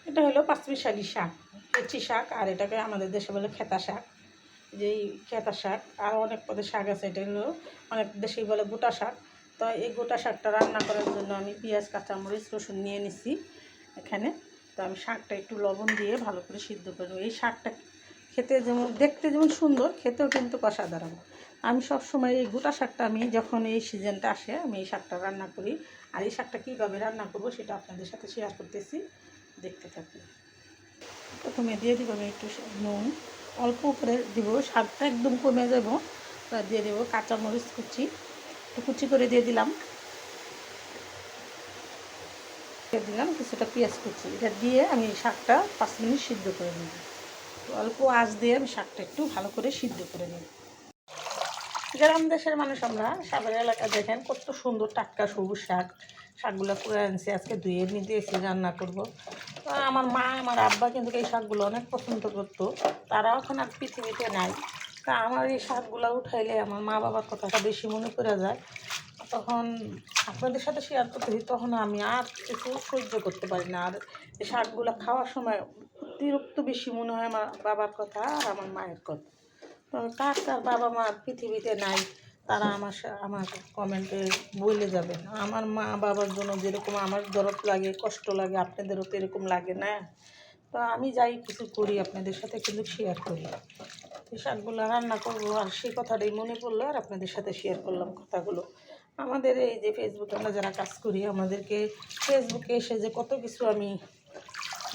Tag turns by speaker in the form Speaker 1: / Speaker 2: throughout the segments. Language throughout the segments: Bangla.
Speaker 1: এটা হলো পাঁচমিশালি শাক, কচি শাক, আর এটাকে আমাদের দেশে বলে খেতা শাক। যেই খেতা শাক, আর অনেক পদের শাক আছে, এটা হলো অনেক দেশেই বলে গোটা শাক। তো এই গোটা শাকটা রান্না করার জন্য আমি পেঁয়াজ, কাঁচামরিচ, রসুন নিয়ে নিছি এখানে। তো আমি শাকটা একটু লবণ দিয়ে ভালো করে সিদ্ধ করব। এই শাকটা খেতে যেমন দেখতে যেমন সুন্দর, খেতেও কিন্তু অসাধারণ। আমি সবসময় এই গোটা শাকটা, আমি যখন এই সিজনটা আসে আমি এই শাকটা রান্না করি। আর এই শাকটা কীভাবে রান্না করবো সেটা আপনাদের সাথে শেয়ার করতেছি, দেখতে থাকি। প্রথমে দিয়ে দিব আমি একটু নুন, অল্প করে দিব, শাকটা একদম কমে যাব। দিয়ে দেবো কাঁচামরিচ কুচি, কুচি করে দিয়ে দিলাম কিছুটা পেঁয়াজ কুচি। এটা দিয়ে আমি শাকটা 5 মিনিট সিদ্ধ করে নেব। অল্প আঁচ দিয়ে আমি শাকটা একটু ভালো করে সিদ্ধ করে নেব। গ্রাম দেশের মানুষ আমরা, সাভার এলাকা দেখেন কত সুন্দর টাটকা সবুজ শাক। শাকগুলো করে আনছি, আজকে ধুয়ে নিতে এসে রান্না করব। আমার মা, আমার আব্বা কিন্তু এই শাকগুলো অনেক পছন্দ করতো। তারাও এখন আর পৃথিবীতে নাই। তা আমার এই শাকগুলো উঠাইলে আমার মা বাবার কথাটা বেশি মনে করে যায়। তখন আপনাদের সাথে শেয়ার করতেছি, তখন আমি আর কিছু সহ্য করতে পারি না। আর এই শাকগুলো খাওয়ার সময় অতিরিক্ত বেশি মনে হয় আমার বাবার কথা আর আমার মায়ের কথা। তো কার কার বাবা মা পৃথিবীতে নাই, তারা আমার কমেন্টে বলে যাবেন। আমার মা বাবার জন্য যেরকম আমার দরদ লাগে, কষ্ট লাগে, আপনাদেরও তো এরকম লাগে না? তো আমি যাই কিছু করি আপনাদের সাথে কিন্তু শেয়ার করি। এই শাকগুলো রান্না করবো, আর সেই কথাটাই মনে পড়লো, আর আপনাদের সাথে শেয়ার করলাম কথাগুলো। আমাদের এই যে ফেসবুকে আমরা যারা কাজ করি, আমাদেরকে ফেসবুকে এসে যে কত কিছু আমি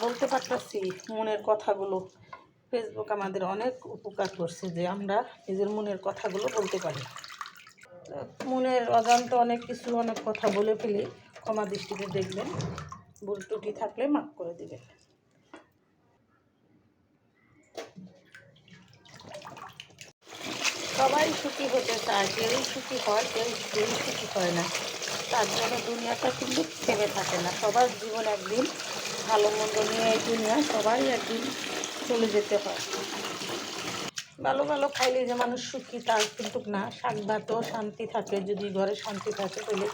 Speaker 1: বলতে পারতেছি মনের কথাগুলো। ফেসবুক আমাদের অনেক উপকার করছে যে আমরা নিজের মনের কথাগুলো বলতে পারি। মনের অজান্তে অনেক কিছু, অনেক কথা বলে ফেলি। ক্ষমা দৃষ্টিতে দেখবেন, ভুল ত্রুটি থাকলে মাফ করে দিবেন। সবাই সুখী হতে চায়, কেউই সুখী হয়, কেউই সুখী হয় না। তার জন্য দুনিয়াটা কিন্তু থেমে থাকে না। সবার জীবন একদিন, ভালো মন্দ নিয়ে এই দুনিয়া সবাই একদিন চলে যেতে হয়। ভালো ভালো খাইলে যে মানুষ সুখী তা কিন্তু না। শাক ভাতেও শান্তি থাকে, যদি ঘরে শান্তি থাকে তাহলে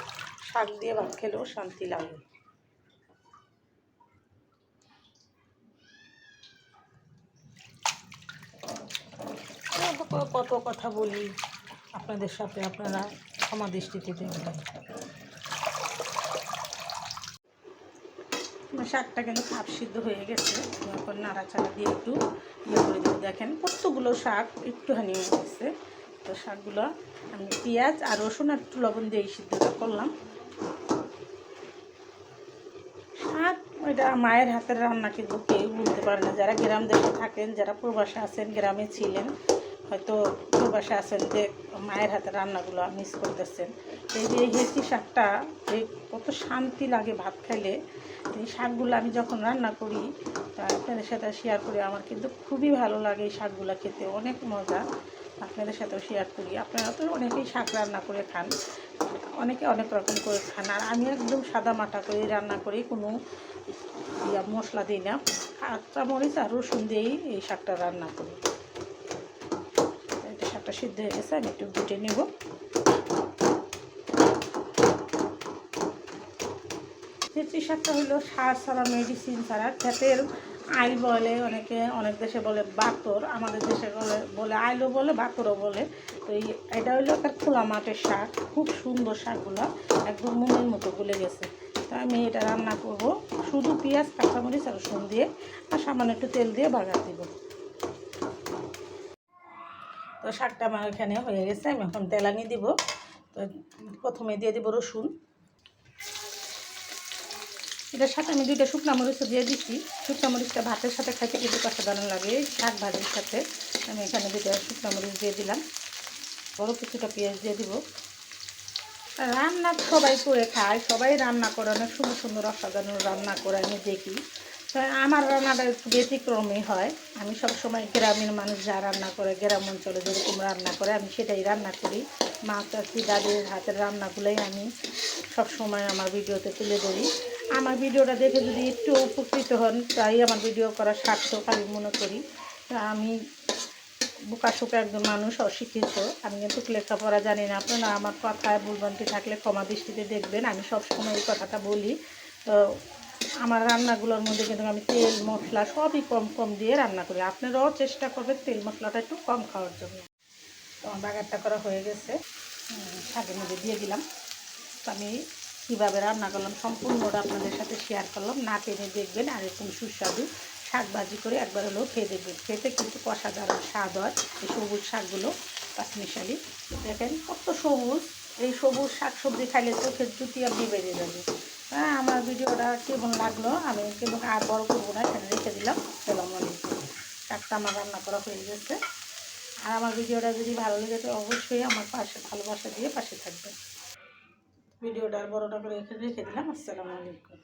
Speaker 1: শাক দিয়ে ভাত খেলেও শান্তি লাগে। কত কথা বলি আপনাদের সাথে, আপনারা ক্ষমা দৃষ্টিতে দেখবেন। শাকটা কিন্তু হাফ সিদ্ধ হয়ে গেছে, এখন নাড়াচাড়া দিয়ে একটু ইয়ে করে দেবো। দেখেন কতগুলো শাক একটুখানি হয়ে গেছে। তো শাকগুলো আমি পেঁয়াজ আর রসুন আর একটু লবণ দিয়ে সিদ্ধটা করলাম। শাক ওইটা মায়ের হাতের রান্না কিন্তু কেউ বলতে পারে না। যারা গ্রাম দেশে থাকেন, যারা প্রবাসে আছেন, গ্রামে ছিলেন, হয়তো প্রবাসে আছেন, যে মায়ের হাতের রান্নাগুলো মিস করতেছেন। এই যে এই হেঁচি শাকটা, এই কত শান্তি লাগে ভাত খাইলে। এই শাকগুলো আমি যখন রান্না করি, আপনাদের সাথে শেয়ার করি, আমার কিন্তু খুবই ভালো লাগে এই শাকগুলো খেতে, অনেক মজা। আপনাদের সাথেও শেয়ার করি। আপনারা তো অনেকেই শাক রান্না করে খান, অনেকে অনেক রকম করে খান। আর আমি একদম সাদা মাটা করে রান্না করি, কোনো মশলা দিই না। কাঁচামরিচ আর রসুন দিয়েই এই শাকটা রান্না করি। এটা শাকটা সিদ্ধ হয়ে গেছে, আমি একটু ঘুটে নেব। হেঁচি শাকটা হলো সার ছাড়া, মেডিসিন ছাড়া, ক্ষেতের আইল বলে অনেকে, অনেক দেশে বলে বাতর, আমাদের দেশে বলে আইলও বলে, বাতরও বলে। তো এটা হলো একটা খোলা মাঠের শাক, খুব সুন্দর শাকগুলো, একদম মনের মতো গলে গেছে। তো আমি এটা রান্না করব শুধু পেঁয়াজ, কাঁচামরিচ আর রসুন দিয়ে, আর সামান্য একটু তেল দিয়ে বাগার দিব। তো শাকটা আমার এখানে হয়ে গেছে, আমি এখন তেলানি দিব। তো প্রথমে দিয়ে দিব রসুন। এটার সাথে আমি 2টা শুকনো মরিচও দিয়ে দিচ্ছি। শুকনো মরিচটা ভাতের সাথে খাইতে কিন্তু অসাধারণ লাগে। শাক ভাজির সাথে আমি এখানে 2টা শুকনো মরিচ দিয়ে দিলাম। বড় কিছুটা পেঁয়াজ দিয়ে দিব। রান্না সবাই করে খায়, সবাই রান্না করে, অনেক সুন্দর সুন্দর অসাধারণ রান্না করে আমি দেখি। তো আমার রান্নাটা একটু ব্যতিক্রমই হয়। আমি সবসময় গ্রামের মানুষ যা রান্না করে, গ্রাম অঞ্চলে যেরকম রান্না করে আমি সেটাই রান্না করি। মা, চাচি, দাদির হাতের রান্নাগুলোই আমি সবসময় আমার ভিডিওতে তুলে ধরি। আমার ভিডিওটা দেখে যদি একটু উপকৃত হন, তাই আমার ভিডিও করা সার্থক আমি মনে করি। আমি বোকাশোকা একজন মানুষ, অশিক্ষিত, আমি কিন্তু লেখাপড়া জানি না। আপনারা আমার কথায় ভুলভ্রান্তি থাকলে ক্ষমা দৃষ্টিতে দেখবেন। আমি সবসময় এই কথাটা বলি। তো আমার রান্নাগুলোর মধ্যে কিন্তু আমি তেল মশলা সবই কম কম দিয়ে রান্না করি। আপনারাও চেষ্টা করবেন তেল মশলাটা একটু কম খাওয়ার জন্য। তো আমার বাগারটা করা হয়ে গেছে, শাকের মধ্যে দিয়ে দিলাম। তো আমি কীভাবে রান্না করলাম সম্পূর্ণটা আপনাদের সাথে শেয়ার করলাম। না টেনে দেখবেন, আর এরকম সুস্বাদু শাক ভাজি করে একবার হলেও খেয়ে দেখবেন। খেতে কিন্তু অসাধারণ স্বাদ হয় এই সবুজ শাকগুলো, পাঁচমিশালি। দেখেন কত সবুজ, এই সবুজ শাক সবজি খাইলে চোখের জুতি আপনি বেড়ে যাবে। হ্যাঁ, আমার ভিডিওটা কেমন লাগলো আমি কিন্তু আর বড় করবো না, এখানে রেখে দিলাম। আসসালামু আলাইকুম। শাকটা আমার রান্না করা হয়ে গেছে। আর আমার ভিডিওটা যদি ভালো লেগে তো অবশ্যই আমার পাশে ভালোবাসা দিয়ে পাশে থাকবেন। ভিডিওটা আর বড়টা করে এখানে রেখে দিলাম। আসসালামু আলাইকুম।